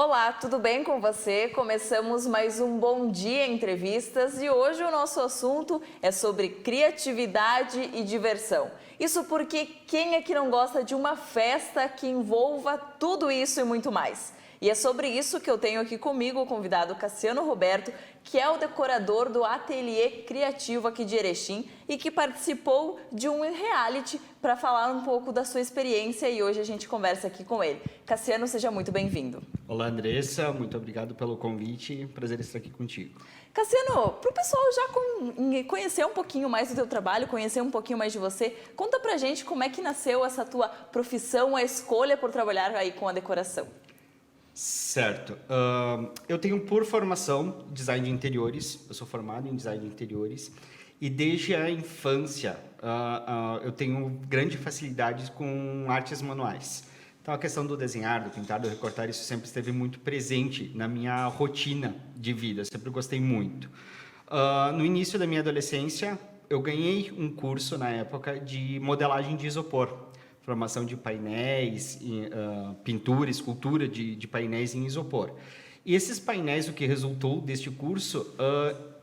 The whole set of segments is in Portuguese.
Olá, tudo bem com você? Começamos mais um Bom Dia Entrevistas e hoje o nosso assunto é sobre criatividade e diversão. Isso porque quem é que não gosta de uma festa que envolva tudo isso e muito mais? E é sobre isso que eu tenho aqui comigo o convidado Cassiano Roberto, que é o decorador do Ateliê Criativo aqui de Erechim e que participou de um reality para falar um pouco da sua experiência e hoje a gente conversa aqui com ele. Cassiano, seja muito bem-vindo. Olá, Andressa, muito obrigado pelo convite, prazer estar aqui contigo. Cassiano, para o pessoal já conhecer um pouquinho mais do teu trabalho, conhecer um pouquinho mais de você, conta pra gente como é que nasceu essa tua profissão, a escolha por trabalhar aí com a decoração. Certo. Eu tenho por formação design de interiores, eu sou formado em design de interiores e desde a infância eu tenho grande facilidade com artes manuais. Então a questão do desenhar, do pintar, do recortar, isso sempre esteve muito presente na minha rotina de vida, eu sempre gostei muito. No início da minha adolescência, eu ganhei um curso na época de modelagem de isopor. Formação de painéis, pintura, escultura de painéis em isopor. E esses painéis, o que resultou deste curso,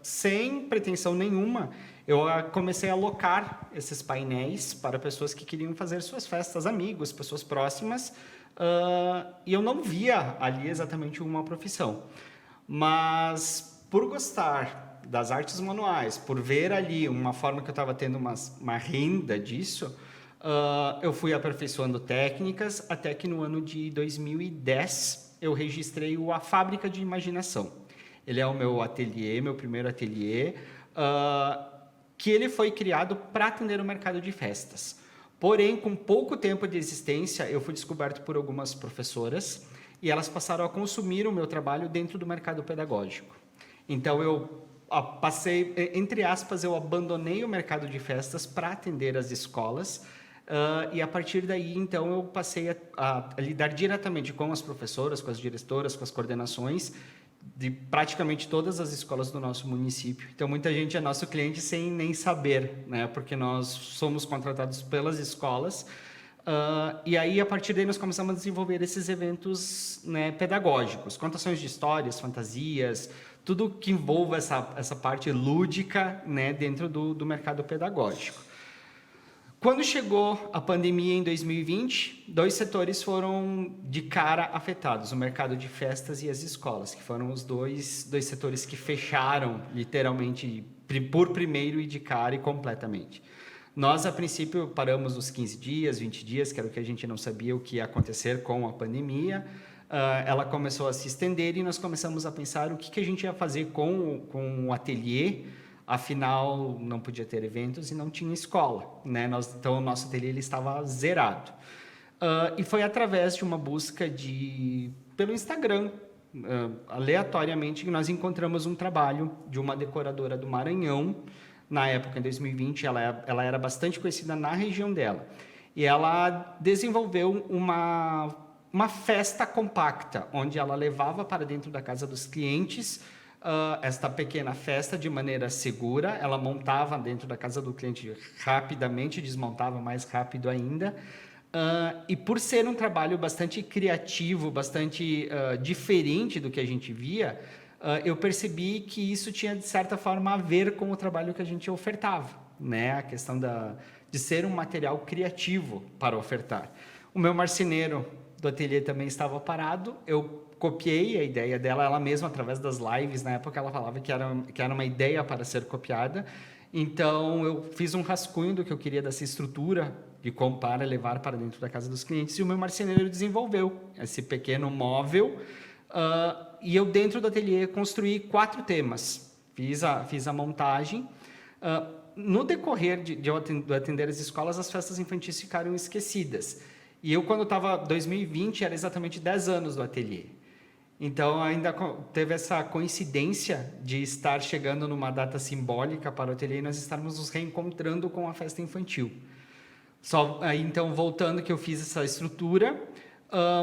sem pretensão nenhuma, eu comecei a alocar esses painéis para pessoas que queriam fazer suas festas, amigos, pessoas próximas, e eu não via ali exatamente uma profissão. Mas, por gostar das artes manuais, por ver ali uma forma que eu estava tendo uma renda disso, eu fui aperfeiçoando técnicas até que no ano de 2010 eu registrei a Fábrica de Imaginação. Ele é o meu ateliê, meu primeiro ateliê, que ele foi criado para atender o mercado de festas. Porém, com pouco tempo de existência, eu fui descoberto por algumas professoras e elas passaram a consumir o meu trabalho dentro do mercado pedagógico. Então, eu passei, entre aspas, eu abandonei o mercado de festas para atender as escolas. E a partir daí, então, eu passei a lidar diretamente com as professoras, com as diretoras, com as coordenações de praticamente todas as escolas do nosso município. Então, muita gente é nosso cliente sem nem saber, né? Porque nós somos contratados pelas escolas. E aí, a partir daí, nós começamos a desenvolver esses eventos, né, pedagógicos, contações de histórias, fantasias, tudo que envolva essa parte lúdica, né, dentro do mercado pedagógico. Quando chegou a pandemia em 2020, dois setores foram de cara afetados, o mercado de festas e as escolas, que foram os dois setores que fecharam, literalmente, por primeiro e de cara e completamente. Nós, a princípio, paramos os 15 dias, 20 dias, que era o que a gente não sabia o que ia acontecer com a pandemia. Ela começou a se estender e nós começamos a pensar o que a gente ia fazer com o ateliê. Afinal, não podia ter eventos e não tinha escola, né? Então, o nosso ateliê ele estava zerado. E foi através de uma busca pelo Instagram, aleatoriamente, que nós encontramos um trabalho de uma decoradora do Maranhão. Na época, em 2020, ela era bastante conhecida na região dela. E ela desenvolveu uma festa compacta, onde ela levava para dentro da casa dos clientes esta pequena festa de maneira segura. Ela montava dentro da casa do cliente rapidamente, desmontava mais rápido ainda. E por ser um trabalho bastante criativo, bastante diferente do que a gente via, eu percebi que isso tinha, de certa forma, a ver com o trabalho que a gente ofertava, né? A questão de ser um material criativo para ofertar. O meu marceneiro do ateliê também estava parado, eu copiei a ideia dela, ela mesma, através das lives, na época ela falava que era uma ideia para ser copiada, então eu fiz um rascunho do que eu queria dessa estrutura, de como para levar para dentro da casa dos clientes, e o meu marceneiro desenvolveu esse pequeno móvel, e eu dentro do ateliê construí 4 temas, fiz a montagem. No decorrer de atender as escolas, as festas infantis ficaram esquecidas. E eu, quando estava em 2020, era exatamente 10 anos do ateliê. Então, ainda teve essa coincidência de estar chegando numa data simbólica para o ateliê e nós estarmos nos reencontrando com a festa infantil. Então, voltando que eu fiz essa estrutura,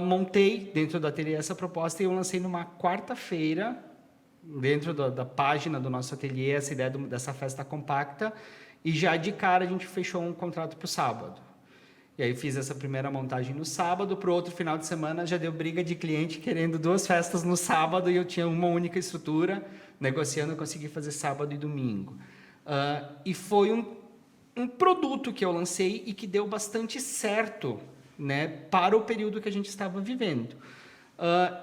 montei dentro do ateliê essa proposta e eu lancei numa quarta-feira, dentro da página do nosso ateliê, essa ideia dessa festa compacta, e já de cara a gente fechou um contrato para o sábado. E aí fiz essa primeira montagem no sábado, para o outro final de semana já deu briga de cliente querendo 2 festas no sábado e eu tinha uma única estrutura, negociando eu consegui fazer sábado e domingo. E foi um produto que eu lancei e que deu bastante certo, né, para o período que a gente estava vivendo.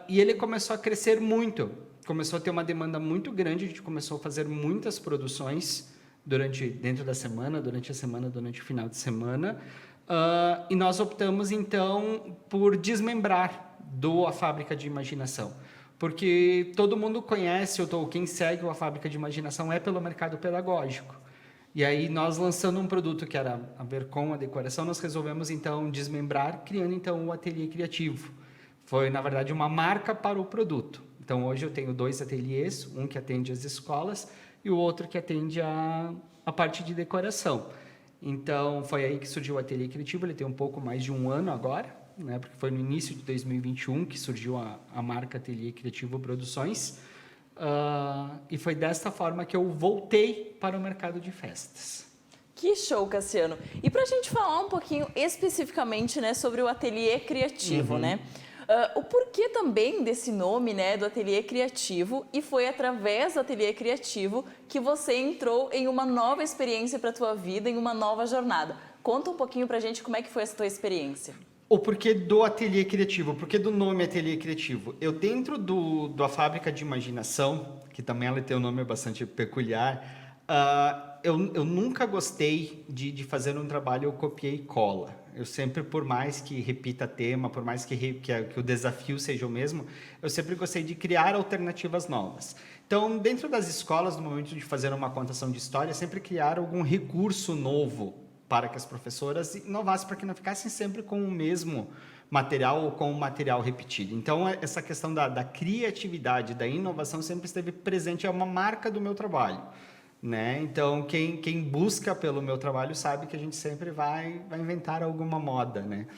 E ele começou a crescer muito, começou a ter uma demanda muito grande, a gente começou a fazer muitas produções dentro da semana, durante o final de semana, e nós optamos, então, por desmembrar A Fábrica de Imaginação, porque todo mundo conhece, ou quem segue A Fábrica de Imaginação é pelo mercado pedagógico. E aí, nós lançando um produto que era a ver com a decoração, nós resolvemos, então, desmembrar, criando, então, o Ateliê Criativo. Foi, na verdade, uma marca para o produto. Então, hoje eu tenho 2 ateliês, um que atende as escolas e o outro que atende a parte de decoração. Então, foi aí que surgiu o Ateliê Criativo. Ele tem um pouco mais de 1 ano agora, né? Porque foi no início de 2021 que surgiu a marca Ateliê Criativo Produções. E foi desta forma que eu voltei para o mercado de festas. Que show, Cassiano! E para a gente falar um pouquinho especificamente, né, sobre o Ateliê Criativo, né? O porquê também desse nome, né, do Ateliê Criativo, e foi através do Ateliê Criativo que você entrou em uma nova experiência para a tua vida, em uma nova jornada. Conta um pouquinho para a gente como é que foi essa tua experiência. O porquê do Ateliê Criativo, o porquê do nome Ateliê Criativo. Eu dentro A Fábrica de Imaginação, que também ela tem um nome bastante peculiar, eu nunca gostei de fazer um trabalho copia e cola. Eu sempre, por mais que repita tema, por mais que o desafio seja o mesmo, eu sempre gostei de criar alternativas novas. Então, dentro das escolas, no momento de fazer uma contação de história, sempre criar algum recurso novo para que as professoras inovassem, para que não ficassem sempre com o mesmo material ou com o material repetido. Então, essa questão da criatividade, da inovação sempre esteve presente, é uma marca do meu trabalho. Né? Então, quem busca pelo meu trabalho sabe que a gente sempre vai inventar alguma moda. Né?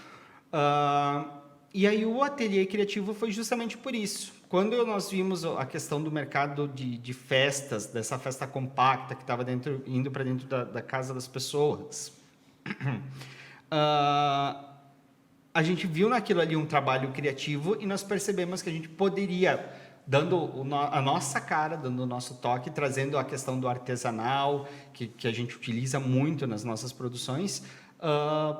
E aí o Ateliê Criativo foi justamente por isso. Quando nós vimos a questão do mercado de festas, dessa festa compacta que estava indo para dentro da casa das pessoas, a gente viu naquilo ali um trabalho criativo e nós percebemos que a gente poderia, dando a nossa cara, dando o nosso toque, trazendo a questão do artesanal, que a gente utiliza muito nas nossas produções,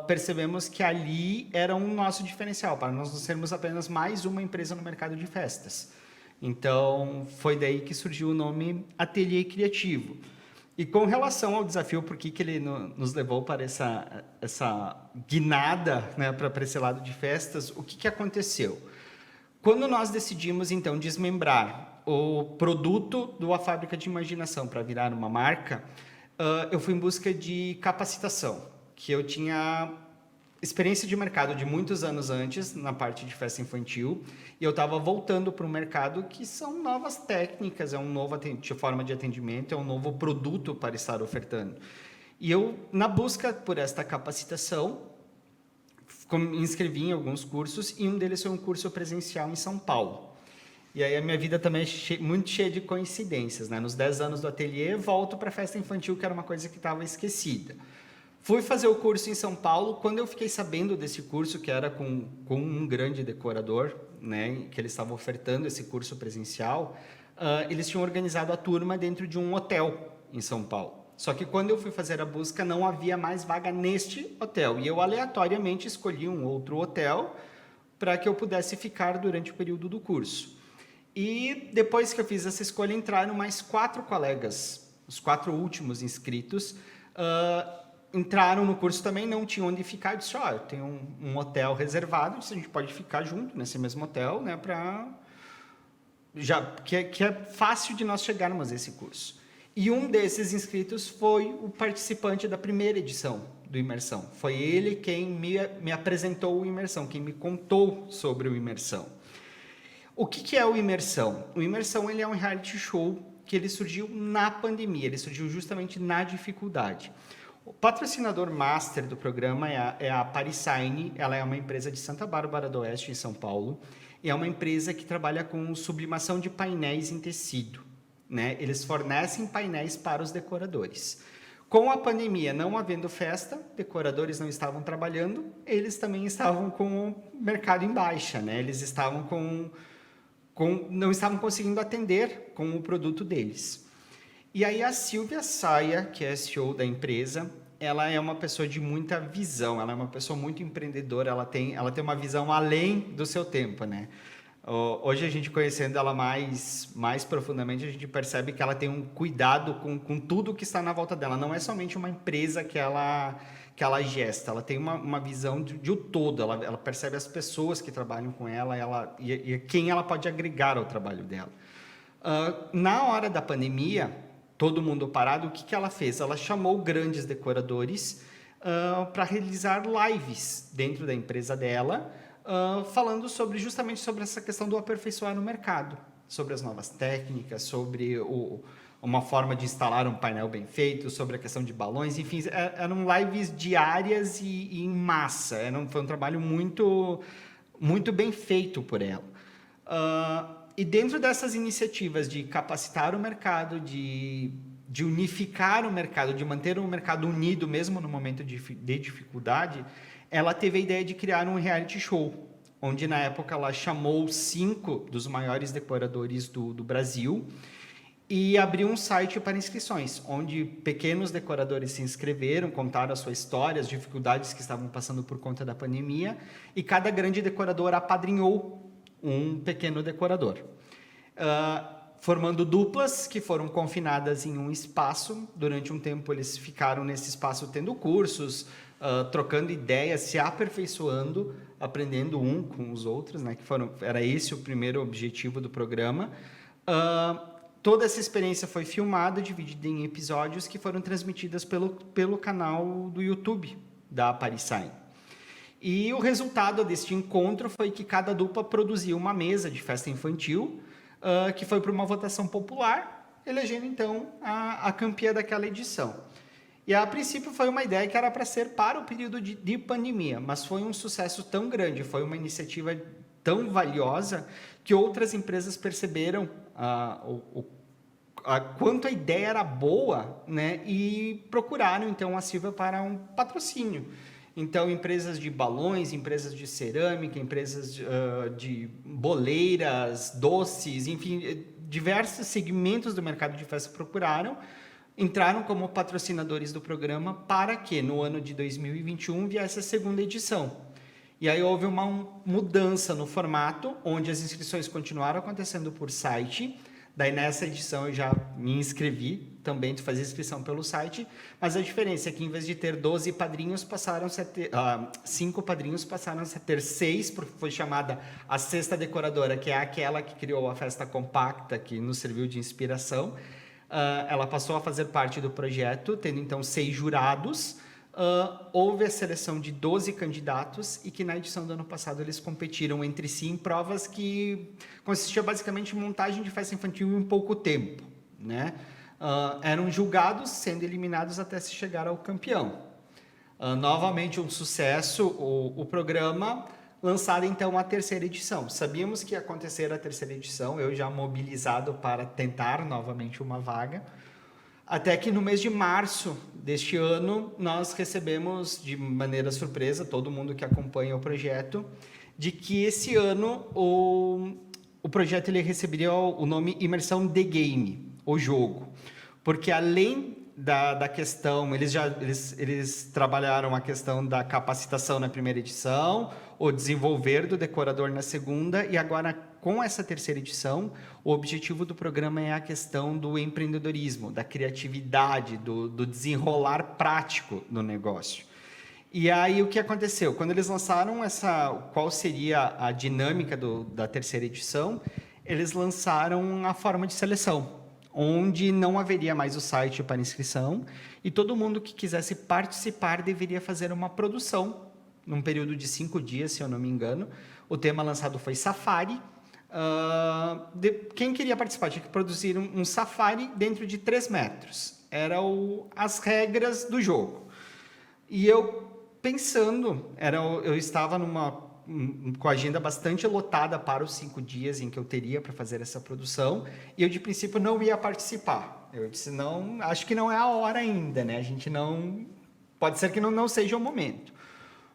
percebemos que ali era um nosso diferencial, para nós não sermos apenas mais uma empresa no mercado de festas. Então, foi daí que surgiu o nome Ateliê Criativo. E com relação ao desafio, por que ele nos levou para essa guinada, né, para esse lado de festas, o que aconteceu? Quando nós decidimos, então, desmembrar o produto A Fábrica de Imaginação para virar uma marca, eu fui em busca de capacitação, que eu tinha experiência de mercado de muitos anos antes, na parte de festa infantil, e eu estava voltando para um mercado que são novas técnicas, é uma nova forma de atendimento, é um novo produto para estar ofertando. E eu, na busca por esta capacitação, me inscrevi em alguns cursos e um deles foi um curso presencial em São Paulo. E aí a minha vida também é muito cheia de coincidências, né? Nos 10 anos do ateliê, volto para a festa infantil, que era uma coisa que estava esquecida. Fui fazer o curso em São Paulo. Quando eu fiquei sabendo desse curso, que era com um grande decorador, né, que eles estavam ofertando esse curso presencial, eles tinham organizado a turma dentro de um hotel em São Paulo. Só que quando eu fui fazer a busca, não havia mais vaga neste hotel. E eu aleatoriamente escolhi um outro hotel para que eu pudesse ficar durante o período do curso. E depois que eu fiz essa escolha, entraram mais 4 colegas, os 4 últimos inscritos, entraram no curso também, não tinham onde ficar. Eu disse, eu tenho um hotel reservado, a gente pode ficar junto nesse mesmo hotel, né, que é fácil de nós chegarmos a esse curso. E um desses inscritos foi o participante da primeira edição do Imersão. Foi ele quem me apresentou o Imersão, quem me contou sobre o Imersão. O que é o Imersão? O Imersão ele é um reality show que ele surgiu na pandemia, ele surgiu justamente na dificuldade. O patrocinador master do programa é a Parisign, ela é uma empresa de Santa Bárbara do Oeste, em São Paulo, e é uma empresa que trabalha com sublimação de painéis em tecido. Né? Eles fornecem painéis para os decoradores. Com a pandemia não havendo festa, decoradores não estavam trabalhando, eles também estavam com o mercado em baixa, né? Eles estavam não estavam conseguindo atender com o produto deles. E aí a Silvia Saia, que é a CEO da empresa, ela é uma pessoa de muita visão, ela é uma pessoa muito empreendedora, ela tem uma visão além do seu tempo, né? Hoje, a gente conhecendo ela mais profundamente, a gente percebe que ela tem um cuidado com tudo que está na volta dela. Não é somente uma empresa que ela gesta, ela tem uma visão de um todo, ela percebe as pessoas que trabalham com ela, e quem ela pode agregar ao trabalho dela. Na hora da pandemia, todo mundo parado, o que ela fez? Ela chamou grandes decoradores para realizar lives dentro da empresa dela, falando justamente sobre essa questão do aperfeiçoar no mercado, sobre as novas técnicas, sobre uma forma de instalar um painel bem feito, sobre a questão de balões, enfim, eram lives diárias e em massa, foi um trabalho muito, muito bem feito por ela. E dentro dessas iniciativas de capacitar o mercado, de unificar o mercado, de manter o mercado unido mesmo no momento de dificuldade, ela teve a ideia de criar um reality show, onde na época ela chamou 5 dos maiores decoradores do Brasil e abriu um site para inscrições, onde pequenos decoradores se inscreveram, contaram a sua história, as dificuldades que estavam passando por conta da pandemia, e cada grande decorador apadrinhou um pequeno decorador, formando duplas que foram confinadas em um espaço. Durante um tempo eles ficaram nesse espaço tendo cursos, trocando ideias, se aperfeiçoando, aprendendo um com os outros, né? Era esse o primeiro objetivo do programa. Toda essa experiência foi filmada, dividida em episódios que foram transmitidas pelo canal do YouTube da Parissign. E o resultado deste encontro foi que cada dupla produziu uma mesa de festa infantil, que foi para uma votação popular, elegendo então a campeã daquela edição. E a princípio foi uma ideia que era para ser para o período de pandemia, mas foi um sucesso tão grande, foi uma iniciativa tão valiosa que outras empresas perceberam quanto a ideia era boa, né, e procuraram então a Silvia para um patrocínio. Então, empresas de balões, empresas de cerâmica, empresas de boleiras, doces, enfim, diversos segmentos do mercado de festa entraram como patrocinadores do programa para que, no ano de 2021, viesse a segunda edição. E aí houve uma mudança no formato, onde as inscrições continuaram acontecendo por site. Daí, nessa edição, eu já me inscrevi também de fazer inscrição pelo site, mas a diferença é que, em vez de ter 12 padrinhos, passaram-se a ter 5 padrinhos, passaram-se a ter 6, porque foi chamada a sexta decoradora, que é aquela que criou a festa compacta, que nos serviu de inspiração. Ela passou a fazer parte do projeto, tendo, então, 6 jurados. Houve a seleção de 12 candidatos e que na edição do ano passado eles competiram entre si em provas que consistia basicamente em montagem de festa infantil em pouco tempo, né? Eram julgados, sendo eliminados até se chegar ao campeão. Novamente um sucesso o programa, lançado então a terceira edição. Sabíamos que ia acontecer a terceira edição, eu já mobilizado para tentar novamente uma vaga. Até que no mês de março deste ano, nós recebemos de maneira surpresa, todo mundo que acompanha o projeto, de que esse ano o projeto ele receberia o nome Imersão The Game, o jogo. Porque além da questão, eles trabalharam a questão da capacitação na primeira edição, o desenvolver do decorador na segunda, e agora, com essa terceira edição, o objetivo do programa é a questão do empreendedorismo, da criatividade, do desenrolar prático do negócio. E aí, o que aconteceu? Quando eles lançaram qual seria a dinâmica da terceira edição, eles lançaram a forma de seleção, onde não haveria mais o site para inscrição, e todo mundo que quisesse participar deveria fazer uma produção, num período de 5 dias, se eu não me engano. O tema lançado foi Safari. Quem queria participar tinha que produzir um safari dentro de 3 metros. Eram as regras do jogo. E eu pensando, eu estava com a agenda bastante lotada para os 5 dias em que eu teria para fazer essa produção, e eu, de princípio, não ia participar. Eu disse, não, acho que não é a hora ainda, né? A gente não... Pode ser que não seja o momento.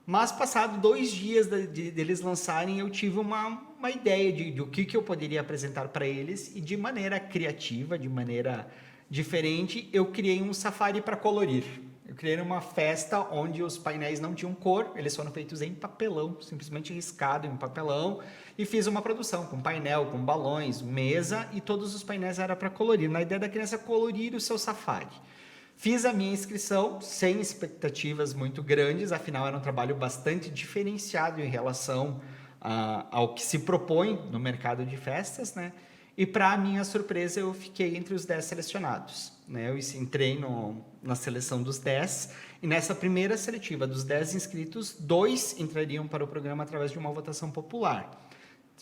Mas, passado 2 dias deles lançarem, eu tive uma ideia de o que eu poderia apresentar para eles, e de maneira criativa, de maneira diferente, eu criei um safari para colorir. Eu criei uma festa onde os painéis não tinham cor, eles foram feitos em papelão, simplesmente riscado em papelão, e fiz uma produção com painel, com balões, mesa, e todos os painéis eram para colorir, na ideia da criança colorir o seu safari. Fiz a minha inscrição sem expectativas muito grandes, afinal era um trabalho bastante diferenciado em relação ao que se propõe no mercado de festas, né? E, para minha surpresa, eu fiquei entre os 10 selecionados, né? Eu entrei na seleção dos 10, e nessa primeira seletiva dos 10 inscritos, 2 entrariam para o programa através de uma votação popular.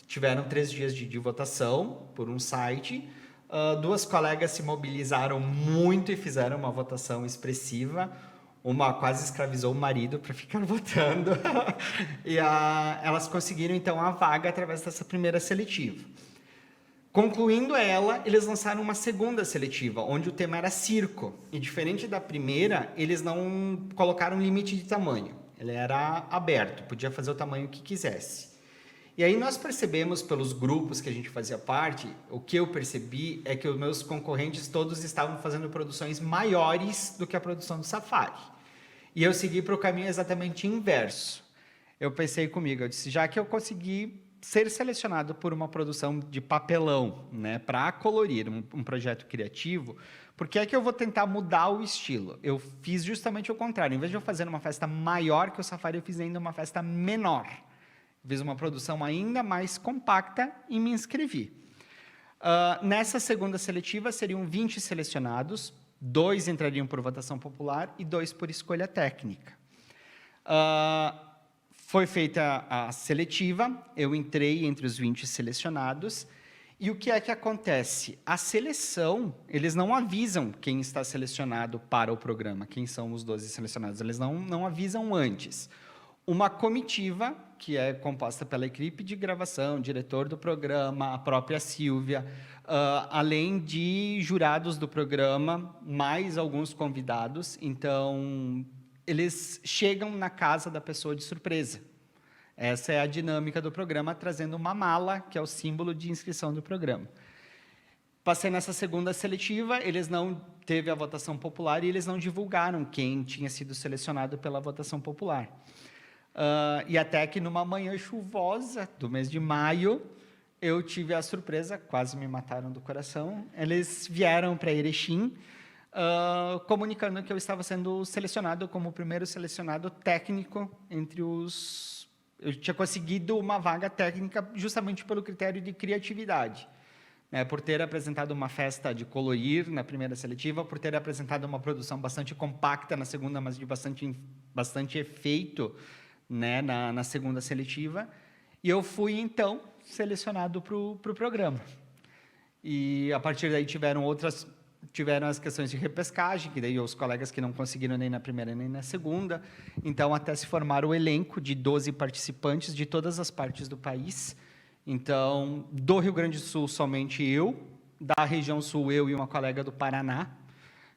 Tiveram 3 dias de votação por um site. 2 colegas se mobilizaram muito e fizeram uma votação expressiva. Uma quase escravizou o marido para ficar votando. E elas conseguiram, então, a vaga através dessa primeira seletiva. Concluindo ela, eles lançaram uma segunda seletiva, onde o tema era circo. E, diferente da primeira, eles não colocaram limite de tamanho. Ele era aberto, podia fazer o tamanho que quisesse. E aí nós percebemos, pelos grupos que a gente fazia parte, o que eu percebi é que os meus concorrentes todos estavam fazendo produções maiores do que a produção do Safari. E eu segui para o caminho exatamente inverso. Eu pensei comigo, eu disse, já que eu consegui ser selecionado por uma produção de papelão, né, para colorir um projeto criativo, por que é que eu vou tentar mudar o estilo? Eu fiz justamente o contrário. Em vez de eu fazer uma festa maior que o Safari, eu fiz ainda uma festa menor. Fiz uma produção ainda mais compacta e me inscrevi. Nessa segunda seletiva, seriam 20 selecionados, 2 entrariam por votação popular e 2 por escolha técnica. Foi feita a seletiva, eu entrei entre os 20 selecionados, e o que é que acontece? A seleção, eles não avisam quem está selecionado para o programa, quem são os 12 selecionados, eles não avisam antes. Uma comitiva, que é composta pela equipe de gravação, diretor do programa, a própria Silvia, além de jurados do programa, mais alguns convidados. Então, eles chegam na casa da pessoa de surpresa. Essa é a dinâmica do programa, trazendo uma mala, que é o símbolo de inscrição do programa. Passei nessa segunda seletiva, eles não teve a votação popular e eles não divulgaram quem tinha sido selecionado pela votação popular. E até que numa manhã chuvosa do mês de maio, eu tive a surpresa, quase me mataram do coração, eles vieram para Erechim, comunicando que eu estava sendo selecionado como o primeiro selecionado técnico entre os... Eu tinha conseguido uma vaga técnica justamente pelo critério de criatividade, né, por ter apresentado uma festa de colorir na primeira seletiva, por ter apresentado uma produção bastante compacta na segunda, mas de bastante efeito, né, na segunda seletiva, e eu fui, então, selecionado para o programa. E, a partir daí, tiveram as questões de repescagem, que daí os colegas que não conseguiram nem na primeira nem na segunda, então, até se formar o elenco de 12 participantes de todas as partes do país. Então, do Rio Grande do Sul, somente eu, da região sul, eu e uma colega do Paraná,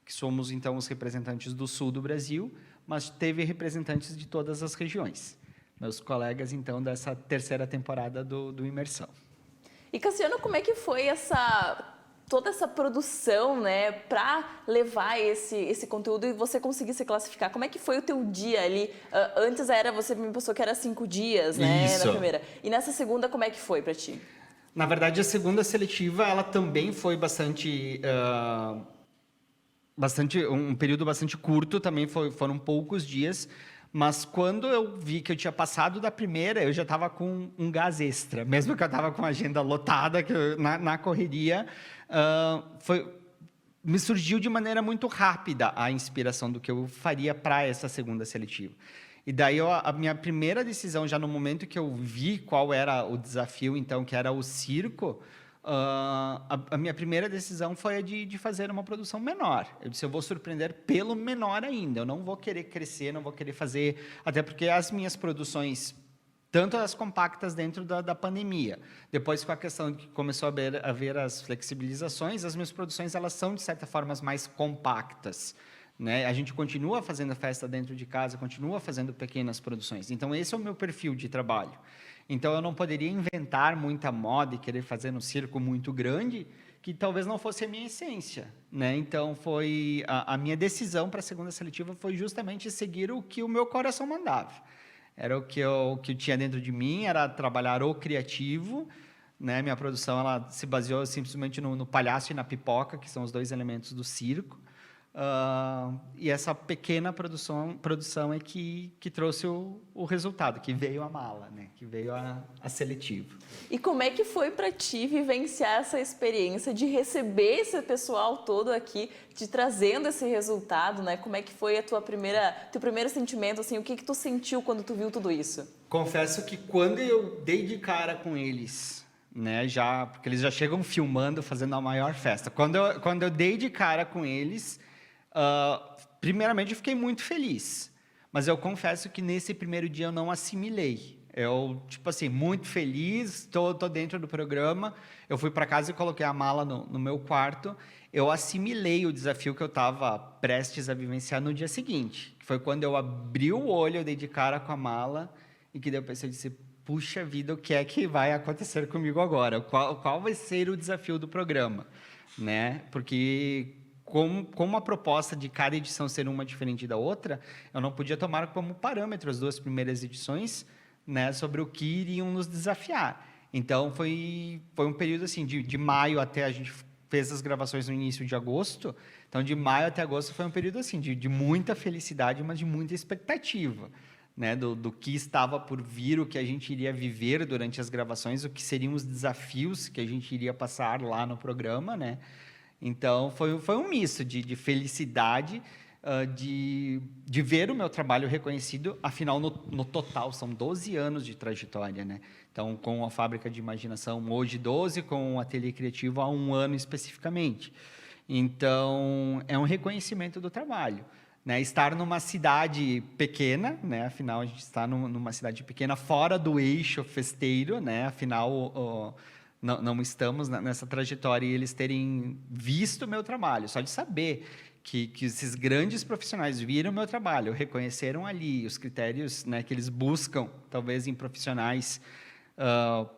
que somos, então, os representantes do sul do Brasil, mas teve representantes de todas as regiões. Meus colegas, então, dessa terceira temporada do Imersão. E, Cassiano, como é que foi toda essa produção, né, para levar esse conteúdo e você conseguir se classificar? Como é que foi o teu dia ali? Antes você me passou que era 5 dias, né, Isso. na primeira. E nessa segunda, como é que foi para ti? Na verdade, a segunda seletiva, ela também foi um período bastante curto, também foram poucos dias, mas quando eu vi que eu tinha passado da primeira, eu já estava com um gás extra, mesmo que eu estava com a agenda lotada, que na correria, me surgiu de maneira muito rápida a inspiração do que eu faria para essa segunda seletiva. E daí a minha primeira decisão, já no momento que eu vi qual era o desafio, então, que era o circo, a minha primeira decisão foi a de fazer uma produção menor. Eu disse, eu vou surpreender pelo menor ainda, eu não vou querer crescer, não vou querer fazer... Até porque as minhas produções tanto as compactas dentro da pandemia. Depois, com a questão que começou a haver as flexibilizações, as minhas produções elas são, de certa forma, mais compactas. Né? A gente continua fazendo festa dentro de casa, continua fazendo pequenas produções. Então, esse é o meu perfil de trabalho. Então, eu não poderia inventar muita moda e querer fazer um circo muito grande, que talvez não fosse a minha essência. Né? Então, foi a minha decisão para a segunda seletiva foi justamente seguir o que o meu coração mandava. Era o que eu tinha dentro de mim, era trabalhar o criativo. Né? Minha produção ela se baseou simplesmente no palhaço e na pipoca, que são os 2 elementos do circo. E essa pequena produção é que trouxe o resultado, que veio a mala, né? Que veio a seletiva. E como é que foi para ti vivenciar essa experiência de receber esse pessoal todo aqui, te trazendo esse resultado, né? Como é que foi teu primeiro sentimento, assim, o que tu sentiu quando tu viu tudo isso? Confesso que quando eu dei de cara com eles, né? Porque eles já chegam filmando, fazendo a maior festa. Quando eu dei de cara com eles, primeiramente, eu fiquei muito feliz, mas eu confesso que nesse primeiro dia eu não assimilei. Eu, tipo assim, muito feliz, tô dentro do programa, eu fui para casa e coloquei a mala no meu quarto, eu assimilei o desafio que eu estava prestes a vivenciar no dia seguinte, que foi quando eu abri o olho, eu dei de cara com a mala, e que daí eu pensei, puxa vida, o que é que vai acontecer comigo agora? Qual vai ser o desafio do programa? Né? Porque como a proposta de cada edição ser uma diferente da outra, eu não podia tomar como parâmetro as 2 primeiras edições, né, sobre o que iriam nos desafiar. Então, foi um período assim, de maio até a gente fez as gravações no início de agosto. Então, de maio até agosto foi um período assim, de muita felicidade, mas de muita expectativa. Né, do que estava por vir, o que a gente iria viver durante as gravações, o que seriam os desafios que a gente iria passar lá no programa, né? Então, foi um misto de felicidade, de ver o meu trabalho reconhecido. Afinal, no total, são 12 anos de trajetória, né? Então, com a Fábrica de Imaginação, hoje 12, com o Ateliê Criativo, há 1 ano especificamente. Então, é um reconhecimento do trabalho. Né? Estar numa cidade pequena, né? Afinal, a gente está numa cidade pequena, fora do eixo festeiro, né? Afinal, não estamos nessa trajetória, e eles terem visto o meu trabalho, só de saber que esses grandes profissionais viram o meu trabalho, reconheceram ali os critérios, né, que eles buscam, talvez em profissionais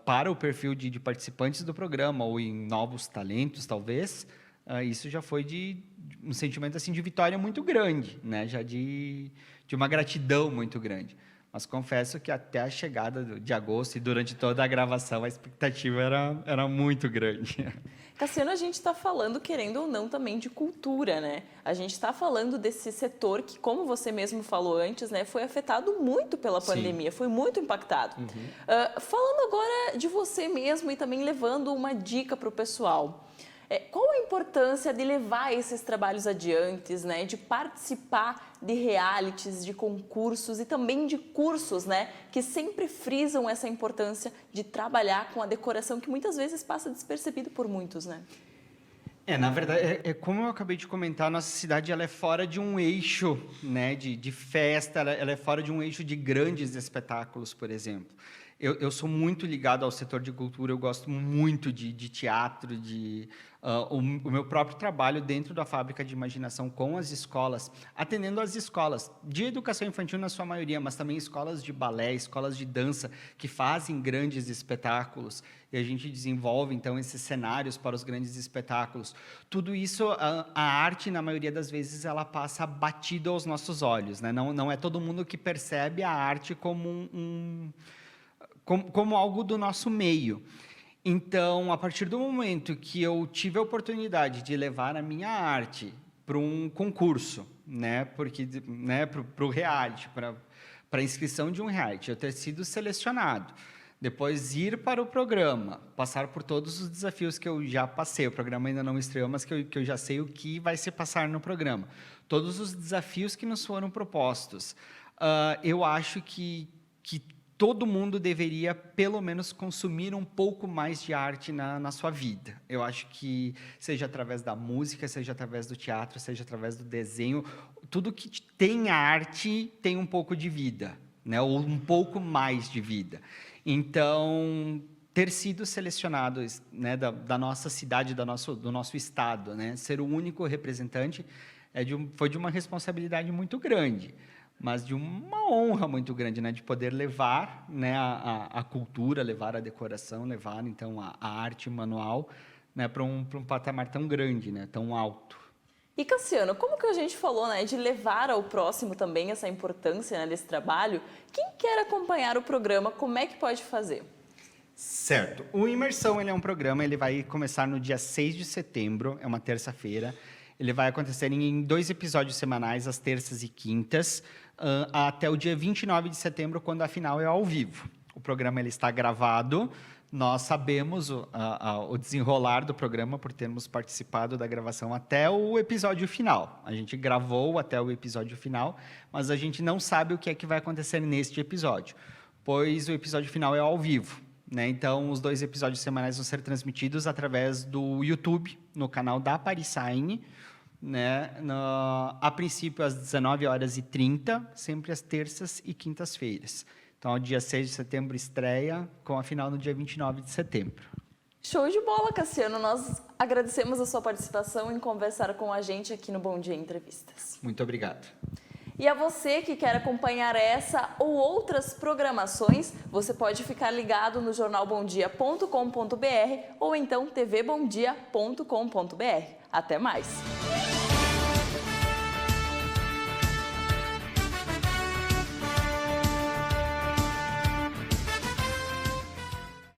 para o perfil de participantes do programa, ou em novos talentos, talvez, isso já foi de um sentimento assim, de vitória muito grande, né, já de uma gratidão muito grande. Mas confesso que até a chegada de agosto e durante toda a gravação, a expectativa era muito grande. Cassiano, a gente está falando, querendo ou não, também de cultura, né? A gente está falando desse setor que, como você mesmo falou antes, né, foi afetado muito pela pandemia, foi muito impactado. Falando agora de você mesmo e também levando uma dica para o pessoal. Qual a importância de levar esses trabalhos adiante, né? De participar de realities, de concursos e também de cursos, né? Que sempre frisam essa importância de trabalhar com a decoração, que muitas vezes passa despercebido por muitos, né? Na verdade, como eu acabei de comentar, a nossa cidade ela é fora de um eixo, né, de festa, ela é fora de um eixo de grandes espetáculos, por exemplo. Eu sou muito ligado ao setor de cultura, eu gosto muito de teatro, o meu próprio trabalho dentro da Fábrica de Imaginação com as escolas, atendendo às escolas de educação infantil na sua maioria, mas também escolas de balé, escolas de dança, que fazem grandes espetáculos, e a gente desenvolve, então, esses cenários para os grandes espetáculos. Tudo isso, a arte, na maioria das vezes, ela passa batido aos nossos olhos, né? Não é todo mundo que percebe a arte como algo do nosso meio. Então, a partir do momento que eu tive a oportunidade de levar a minha arte para um concurso, né, para o reality, para a inscrição de um reality, eu ter sido selecionado, depois ir para o programa, passar por todos os desafios que eu já passei, o programa ainda não estreou, mas que eu já sei o que vai se passar no programa, todos os desafios que nos foram propostos, eu acho que todo mundo deveria, pelo menos, consumir um pouco mais de arte na sua vida. Eu acho que, seja através da música, seja através do teatro, seja através do desenho, tudo que tem arte tem um pouco de vida. né? Ou um pouco mais de vida. Então, ter sido selecionado, né, da nossa cidade, do nosso estado, né? Ser o único representante foi de uma responsabilidade muito grande, mas de uma honra muito grande, né? De poder levar, né, a cultura, levar a decoração, levar, então, a arte manual, né, para um patamar tão grande, né, tão alto. E Cassiano, como que a gente falou, né, de levar ao próximo também essa importância, né, desse trabalho? Quem quer acompanhar o programa, como é que pode fazer? Certo. O Imersão, ele é um programa, ele vai começar no dia 6 de setembro, é uma terça-feira. Ele vai acontecer em 2 episódios semanais, às terças e quintas, até o dia 29 de setembro, quando a final é ao vivo. O programa ele está gravado, nós sabemos o desenrolar do programa por termos participado da gravação até o episódio final. A gente gravou até o episódio final, mas a gente não sabe o que é que vai acontecer neste episódio, pois o episódio final é ao vivo, né? Então, os 2 episódios semanais vão ser transmitidos através do YouTube, no canal da Parisign, né? A princípio, às 19h30, sempre às terças e quintas-feiras. Então, o dia 6 de setembro estreia, com a final no dia 29 de setembro. Show de bola, Cassiano. Nós agradecemos a sua participação em conversar com a gente aqui no Bom Dia Entrevistas. Muito obrigado. E a você que quer acompanhar essa ou outras programações, você pode ficar ligado no jornalbomdia.com.br ou então tvbomdia.com.br. Até mais!